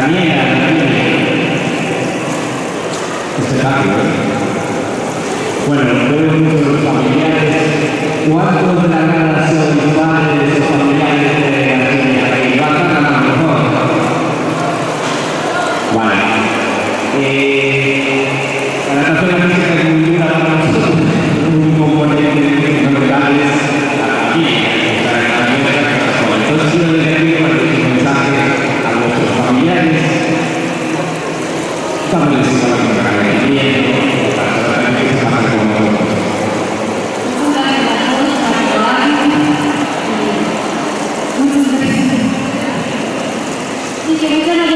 Daniela, este rápido, Bueno, veo muchos de los familiares. ¿Cuántos de la generación de padres o familiares de Daniela? Levantan la mano, por favor. Vale. La natación física es muy dura para nosotros. Un componente fundamental es la química. Entonces, yo les pido para que su mensaje a nuestros familiares. Estamos necesitando un agradecimiento para saber que se pasa con nosotros. Muchas gracias.